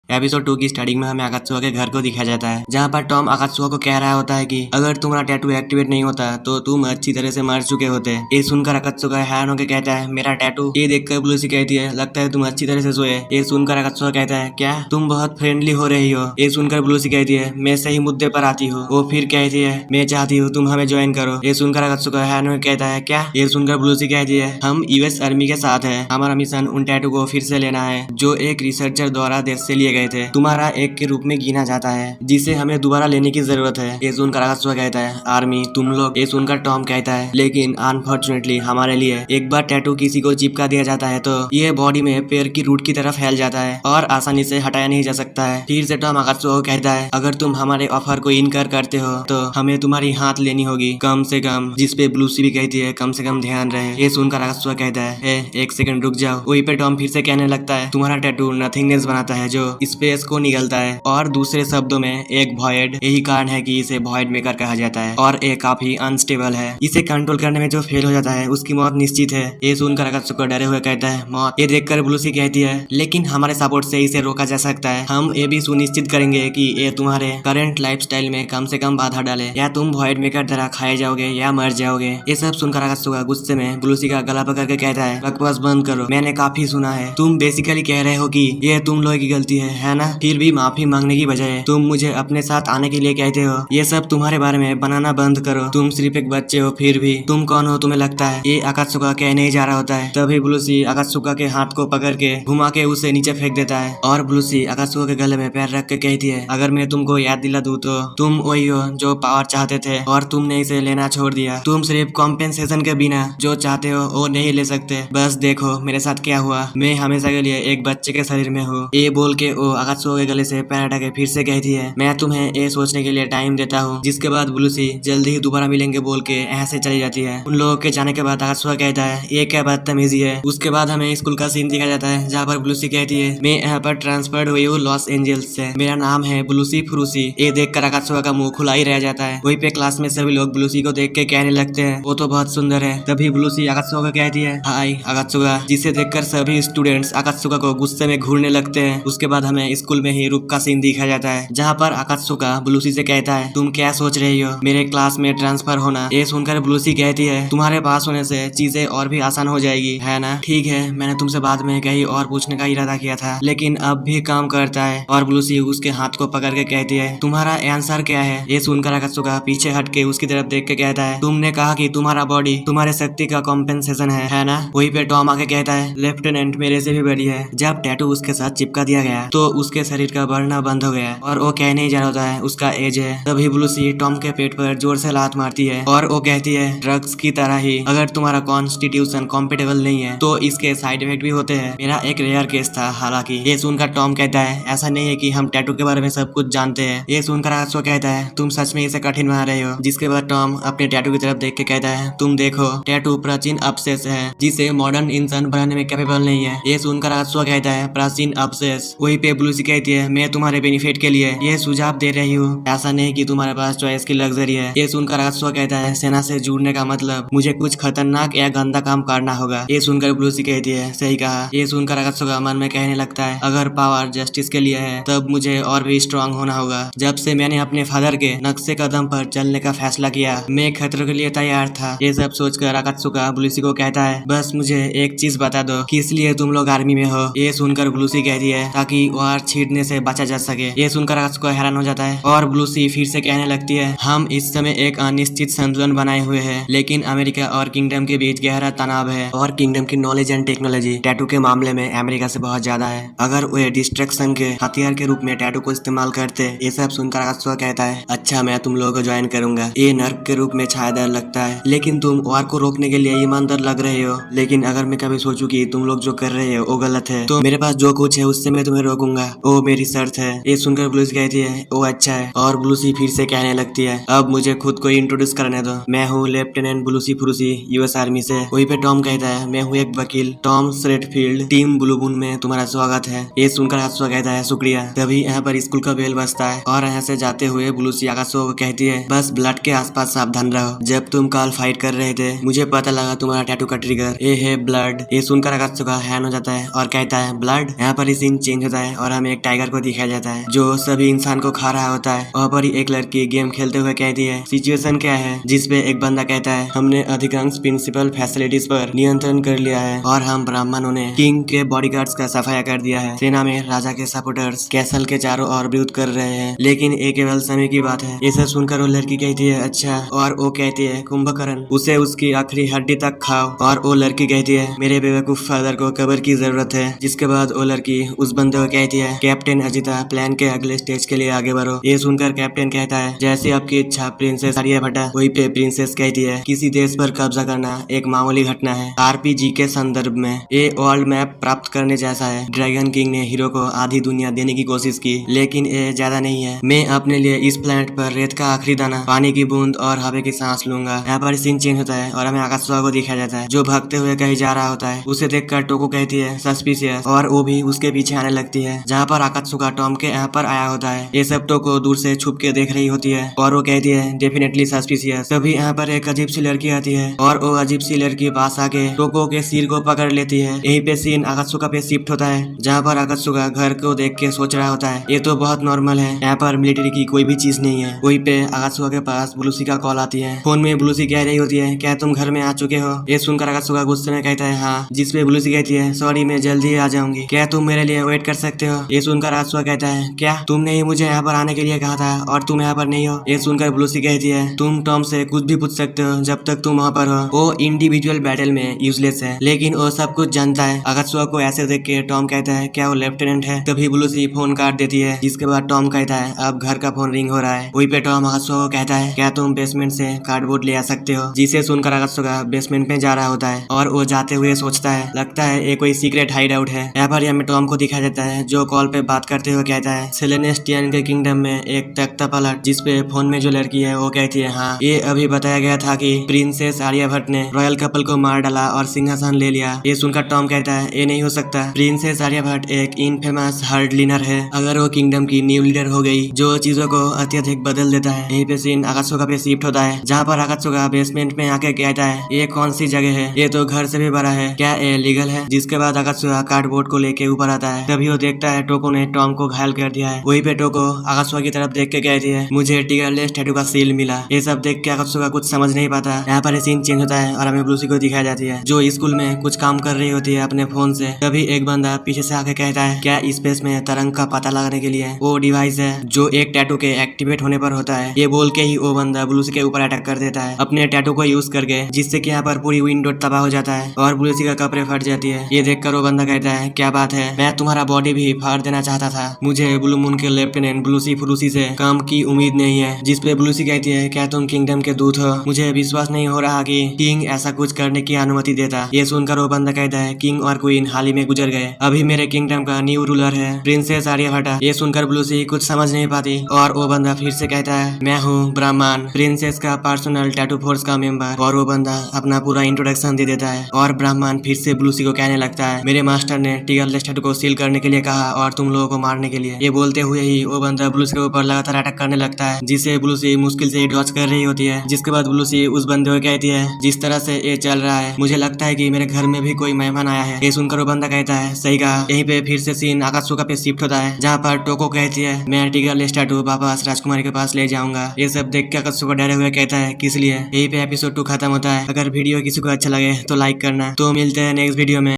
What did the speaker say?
Episode 2 की starting में हमें आकात्सुका के घर को दिखाया जाता है, जहाँ पर टॉम आकात्सुका को कह रहा होता है कि अगर तुम्हारा टैटू एक्टिवेट नहीं होता तो तुम अच्छी तरह से मर चुके होते। ये सुनकर आकात्सुका हैरान होकर कहता है मेरा टैटू। ये देखकर ब्लूसी कहती है लगता है तुम अच्छी तरह से सोए। ये सुनकर आकात्सुका कहता है क्या तुम बहुत फ्रेंडली हो रही हो। ये सुनकर ब्लूसी कहती है मैं सही मुद्दे पर आती हूँ। वो फिर कहती है मैं चाहती हूँ तुम हमें ज्वाइन करो। ये सुनकर आकात्सुका हैरान होकर कहता है क्या। ये सुनकर ब्लूसी कहती है हम यूएस आर्मी के साथ है, हमारा मिशन उन टैटू को फिर से लेना है जो एक रिसर्चर द्वारा देश से लिए गए थे, तुम्हारा एक के रूप में गिना जाता है जिसे हमें दोबारा लेने की जरूरत है। ये सुनकर आकात्सुका कहता है आर्मी तुम लोग। ये सुनकर टॉम कहता है लेकिन अनफॉर्चुनेटली हमारे लिए एक बार टैटू किसी को चिपका दिया जाता है तो ये बॉडी में पैर की रूट की तरफ फैल जाता है और आसानी से हटाया नहीं जा सकता है। फिर से टॉम आकात्सुका को कहता है अगर तुम हमारे ऑफर को इनकार करते हो तो हमें तुम्हारी हाथ लेनी होगी कम से कम, जिस पे ब्लूसी भी कहती है कम से कम ध्यान रहे। ये सुनकर आकात्सुका कहता है एक सेकंड रुक जाओ। वहीं पे टॉम फिर से कहने लगता है तुम्हारा टैटू नथिंगनेस बनाता है जो स्पेस को निगलता है, और दूसरे शब्दों में एक वॉइड। यही कारण है कि इसे वॉइड मेकर कहा जाता है और ये काफी अनस्टेबल है। इसे कंट्रोल करने में जो फेल हो जाता है उसकी मौत निश्चित है। ये सुनकर आकात्सुका डरे हुए कहता है मौत। ये देखकर ब्लूसी कहती है लेकिन हमारे सपोर्ट से इसे रोका जा सकता है। हम ये भी सुनिश्चित करेंगे कि ये तुम्हारे करंट लाइफस्टाइल में कम से कम बाधा डाले, या तुम वॉइड मेकर तरह खाए जाओगे या मर जाओगे। ये सब सुनकर आकात्सुका गुस्से में ब्लूसी का गला पकड़ के कहता है बकवास बंद करो, मैंने काफी सुना है। तुम बेसिकली कह रहे हो कि ये तुम लोगों की गलती है ना। फिर भी माफी मांगने की बजाय तुम मुझे अपने साथ आने के लिए कहते हो। ये सब तुम्हारे बारे में बनाना बंद करो, तुम सिर्फ एक बच्चे हो। फिर भी तुम कौन हो तुम्हें लगता है। ये आकात्सुका कहने ही जा रहा होता है तभी ब्लूसी आकात्सुका के हाथ को पकड़ के घुमा के उसे नीचे फेंक देता है और ब्लूसी आकात्सुका के गले में पैर रख के कहती है अगर मैं तुमको याद दिला दूं तो तुम वही हो जो पावर चाहते थे और तुमने इसे लेना छोड़ दिया। तुम सिर्फ कॉम्पेंसेशन के बिना जो चाहते हो वो नहीं ले सकते। बस देखो मेरे साथ क्या हुआ, मैं हमेशा के लिए एक बच्चे के शरीर में हूँ। ये बोल के वो आकात्सुका के गले से पैर हटा के फिर से कहती है मैं तुम्हें ये सोचने के लिए टाइम देता हूँ। जिसके बाद ब्लूसी जल्दी ही दोबारा मिलेंगे बोल के यहाँ से चली जाती है। उन लोगों के जाने के बाद आकात्सुका कहता है ये क्या बदतमीजी है। उसके बाद हमें स्कूल का सीन दिखाया जाता है जहाँ पर ब्लूसी कहती है मैं यहाँ पर ट्रांसफर्ड हुई हूँ लॉस एंजल्स से, मेरा नाम है ब्लूसी फ्रूसी। ये देखकर आकात्सुका का मुंह खुला ही रह जाता है। वहीं पे क्लास में सभी लोग ब्लूसी को देख के कहने लगते हैं वो तो बहुत सुंदर है। तभी ब्लूसी आकात्सुका को कहती है हाय आकात्सुका, जिसे देखकर सभी स्टूडेंट्स आकात्सुका को गुस्से में घूरने लगते हैं। उसके बाद हमें स्कूल में ही रुक का सीन दिखाया जाता है जहाँ पर आकात्सुका ब्लूसी से कहता है तुम क्या सोच रही हो मेरे क्लास में ट्रांसफर होना। ये सुनकर ब्लूसी कहती है तुम्हारे पास होने से चीजें और भी आसान हो जाएगी है ना। ठीक है मैंने तुमसे बाद में कहीं और पूछने का इरादा किया था लेकिन अब भी काम करता है। और ब्लूसी उसके हाथ को पकड़ के कहती है तुम्हारा आंसर क्या है। ये सुनकर आकात्सुका पीछे हट के उसकी तरफ देख के कहता है तुमने कहा कि तुम्हारा बॉडी तुम्हारे शक्ति का कॉम्पेंसेशन है ना। वहीं पे टॉम आके कहता है लेफ्टिनेंट मेरे से भी बड़ी है। जब टैटू उसके साथ चिपका दिया गया तो उसके शरीर का बढ़ना बंद हो गया और वो कहने ही जा रहा होता है उसका एज है। तभी ब्लूसी टॉम के पेट पर जोर से लात मारती है और वो कहती है ड्रग्स की तरह ही अगर तुम्हारा कॉन्स्टिट्यूशन कॉम्पेटेबल नहीं है तो इसके साइड इफेक्ट भी होते हैं। मेरा एक रेयर केस था हालांकि। ये सुनकर टॉम कहता है ऐसा नहीं है कि हम टैटू के बारे में सब कुछ जानते हैं। ये सुनकर आकात्सुका कहता है तुम सच में इसे कठिन बना रहे हो। जिसके बाद टॉम अपने टैटू की तरफ देख के कहता है तुम देखो टैटू प्राचीन अवशेष है जिसे मॉडर्न इंसान बनाने में कैपेबल नहीं है। ये सुनकर आकात्सुका कहता है प्राचीन अवशेष। वहीं पे ब्लूसी कहती है मैं तुम्हारे बेनिफिट के लिए ये सुझाव दे रही हूँ, ऐसा नहीं कि तुम्हारे पास चॉइस की लग्जरी है। ये सुनकर आकात्सुका कहता है सेना से जुड़ने का मतलब मुझे कुछ खतरनाक या गंदा काम करना होगा। ये सुनकर ब्लूसी कहती है सही कहा। ये सुनकर आकात्सुका मन में कहने लगता है अगर पावर जस्टिस के लिए है तब मुझे और भी स्ट्रांग होना होगा। जब से मैंने अपने फादर के नक्शे कदम पर चलने का फैसला किया मैं खतरों के लिए तैयार था। ये सब सोचकर आकात्सुका ब्लूसी को कहता है बस मुझे एक चीज बता दो किस लिए तुम लोग आर्मी में हो। ये सुनकर ब्लूसी कहती है ताकि वार छीटने से बचा जा सके। ये सुनकर आकात्सुका हैरान हो जाता है और ब्लूसी फिर से कहने लगती है हम इस समय एक अनिश्चित संतुलन बनाए हुए हैं लेकिन अमेरिका और किंगडम के बीच गहरा तनाव है और किंगडम की नॉलेज एंड टेक्नोलॉजी टैटू के मामले में अमेरिका से बहुत ज्यादा है। अगर वे डिस्ट्रक्शन के हथियार के रूप में टैटू को इस्तेमाल करते। ये सब सुनकर आकात्सुका कहता है अच्छा मैं तुम लोगों को ज्वाइन करूंगा। ये नर्क के रूप में छायादार लगता है लेकिन तुम वार को रोकने के लिए ईमानदार लग रहे हो। लेकिन अगर मैं कभी सोचूं कि तुम लोग जो कर रहे हो वो गलत है तो मेरे पास जो कुछ है उससे मैं तुम्हें रोकूंगा, वो मेरी शर्त है। ये सुनकर ब्लूसी कहती है वो अच्छा है और ब्लूसी फिर से कहने लगती है अब मुझे खुद को इंट्रोड्यूस करने दो, मैं हूँ लेफ्टिनेंट ब्लूसी फ्रूसी यूएस आर्मी से। वहीं पे टॉम कहता है मैं हूँ एक वकील टॉम स्ट्रेटफील्ड, टीम ब्लूबून में तुम्हारा स्वागत है। ये सुनकर आकात्सुका कहता है शुक्रिया। तभी यहाँ पर स्कूल का बेल बजता है और यहाँ से जाते हुए ब्लूसी आकात्सुका को कहती है बस ब्लड के आसपास सावधान रहो। जब तुम कल फाइट कर रहे थे मुझे पता लगा तुम्हारा टैटू का ट्रिगर ये है ब्लड। ये सुनकर आकात्सुका हैरान हो जाता है और कहता है ब्लड। यहाँ पर सीन चेंज होता है और हमें एक टाइगर को दिखाया जाता है जो सभी इंसान को खा रहा होता है। वहाँ पर ही एक लड़की गेम खेलते हुए कहती है सिचुएशन क्या है, जिसपे एक बंदा कहता है हमने अधिकांश प्रिंसिपल फैसिलिटीज पर नियंत्रण कर लिया है और हम ब्राह्मणों ने किंग के बॉडीगार्ड्स का सफाया कर दिया है। सेना में राजा के सपोर्टर्स कैसल के चारों ओर विरोध कर रहे हैं, लेकिन ये केवल समय की बात है। ये सब सुनकर वो लड़की कहती है अच्छा, और वो कहती है कुंभकर्ण उसे उसकी आखिरी हड्डी तक खाओ। और वो लड़की कहती है मेरे बेवकूफ फादर को कब्र की जरूरत है। जिसके बाद वो लड़की उस बंदे को कहती है कैप्टन अजिता प्लान के अगले स्टेज के लिए आगे बढ़ो। ये सुनकर कैप्टन कहता है जैसे आपकी इच्छा प्रिंसेस आर्यभट्टा। वहीं पे प्रिंसेस कहती है किसी देश पर कब्जा करना एक मामूली घटना है, आरपीजी के संदर्भ में ये वर्ल्ड मैप प्राप्त करने जैसा है। ड्रैगन किंग ने हीरो को आधी दुनिया देने की कोशिश की, लेकिन ये ज्यादा नहीं है। मैं अपने लिए इस प्लेनेट पर रेत का आखिरी दाना, पानी की बूंद और हवा की सांस लूंगा। यहाँ पर सीन चेंज होता है और हमें आकाशवा को दिखाया जाता है जो भागते हुए कहीं जा रहा होता है। उसे देखकर टोको कहती है सस्पिशियस और वो भी उसके पीछे आने लगती है। जहाँ पर आकाशुका टॉम के यहाँ पर आया होता है। ये सब टोको दूर से छुप के देख रही होती है और वो कहती है डेफिनेटली सस्पिशियस। तभी यहाँ पर एक अजीब सी लड़की आती है और वो अजीब सी लड़की पास आके टोको के सिर को पकड़ लेती है। यहीं पे सीन आकाशुका पे शिफ्ट होता है जहाँ पर आकाशुका घर को देख के सोच रहा होता है ये तो बहुत नॉर्मल है, यहाँ पर मिलिट्री की कोई भी चीज नहीं है। वहीं पे आकाशुका के पास ब्लूसी का कॉल आती है। फोन में ब्लूसी कह रही होती है क्या तुम घर में आ चुके हो। ये सुनकर आकाशुका गुस्से में कहता है हाँ। जिसपे ब्लूसी कहती है सॉरी मैं जल्दी आ जाऊंगी, क्या तुम मेरे लिए वेट कर सकते हो। ये सुनकर आकाशुका कहता है क्या तुमने ही मुझे यहाँ पर आने के लिए कहा था और तुम यहाँ पर नहीं हो। ये सुनकर ब्लूसी कहती है तुम टॉम से कुछ भी पूछ सकते हो जब तक तुम वहाँ पर हो। वो इंडिविजुअल बैटल में यूजलेस है लेकिन वो सब कुछ जानता है। आकाशुका को ऐसे देख के टॉम कहता है क्या वो लेफ्टिनेंट है। तभी ब्लूसी फोन काट देती है। जिसके बाद टॉम कहता है अब घर का फोन रिंग हो रहा है। वहीं पे टॉम आकाशुका को कहता है क्या तुम बेसमेंट से कार्डबोर्ड ले आ सकते हो। जिसे सुनकर आकाशुका बेसमेंट में जा रहा होता है और वो जाते हुए सोचता है लगता है ये कोई सीक्रेट हाइड आउट है। यहाँ पर हमें टॉम को दिखाया जाता है जो कॉल पे बात करते हुए कहता है सेलेनेस्टियन के किंगडम में एक तख्ता पलट। जिसपे फोन में जो लड़की है वो कहती है हाँ ये अभी बताया गया था कि प्रिंसेस आर्यभट्ट ने रॉयल कपल को मार डाला और सिंहासन ले लिया। ये सुनकर टॉम कहता है ये नहीं हो सकता। प्रिंसेस आर्यभट्ट एक इनफेमस हर्ड लीनर है, अगर वो किंगडम की न्यू लीडर हो गई जो चीजों को अत्यधिक बदल देता है। यहीं पे सीन आकाशुका पे शिफ्ट होता है जहाँ पर आकाशुका बेसमेंट में आके कहता है ये कौन सी जगह है, ये तो घर से भी बड़ा है, क्या ये लीगल है। जिसके बाद आकाशुका कार्डबोर्ड को लेके ऊपर आता है। तभी वो देखता है टोको ने टॉम को घायल कर दिया है। वहीं पे टोको आकाशुका की तरफ देख के कहती है मुझे टिगरलेस टैटू का सील मिला। ये सब देख के आकाशुका कुछ समझ नहीं पाता। यहाँ पर सीन चेंज होता है और हमें ब्लूसी को दिखाई जाती है जो स्कूल में कुछ काम कर रही होती है अपने फोन से। तभी एक बंदा पीछे से आके कहता है क्या स्पेस में तरंग का पता लगाने के लिए वो डिवाइस है जो एक टैटू के एक्टिवेट होने पर होता है। ये बोल के ही वो बंदा ब्लूसी के ऊपर अटैक कर देता है अपने टैटू को यूज करके, जिससे कि यहाँ पर पूरी विंडो तबाह हो जाता है और ब्लूसी का कपड़े फट जाती है। ये देखकर वो बंदा कहता है क्या बात है, मैं तुम्हारा बॉडी भी फाड़ देना चाहता था। मुझे ब्लू मून के लेफ्टिनेंट ब्लूसी फ्रूसी से काम की उम्मीद नहीं है। जिसपे ब्लूसी कहती है क्या तुम किंगडम के दूत हो, मुझे विश्वास नहीं हो रहा कि किंग ऐसा कुछ करने की अनुमति देता। ये सुनकर वो बंदा कहता है किंग और क्वीन हाल ही में गुजर गए, अभी मेरे किंगडम का न्यू रूलर है प्रिंसेस आर्यभट्टा। ये सुनकर ब्लूसी कुछ समझ नहीं पाती और वो बंदा फिर से कहता है मैं हूँ ब्राह्मण, प्रिंसेस का पर्सनल टैटू फोर्स का मेंबर। और वो बंदा अपना पूरा इंट्रोडक्शन दे देता है और ब्राह्मण फिर से ब्लूसी को कहने लगता है मेरे मास्टर ने टिगरलेस टैटू को सील करने के लिए कहा और तुम लोगों को मारने के लिए। ये बोलते हुए ही वो बंदा ब्लूसी के ऊपर लगातार अटैक करने लगता है जिसे ब्लूसी मुश्किल से डॉज कर रही होती है। जिसके बाद ब्लूसी उस बंदे को कहती है जिस तरह से ये चल रहा है मुझे लगता है कि मेरे घर में भी कोई मेहमान आया है। ये सुनकर वो बंदा कहता है सही कहा। यहीं पे फिर से सीन आकाशुका पे शिफ्ट होता है जहाँ पर टोको कहती है मैं टिगरलेस टैटू वापस राजकुमारी के पास ले जाऊंगा। ये सब देख के आकाशुका डरे हुए कहता है किस लिए। यहीं पे एपिसोड 2 खत्म होता है। अगर वीडियो किसी को अच्छा लगे तो लाइक करना। तो मिलते हैं नेक्स्ट वीडियो में।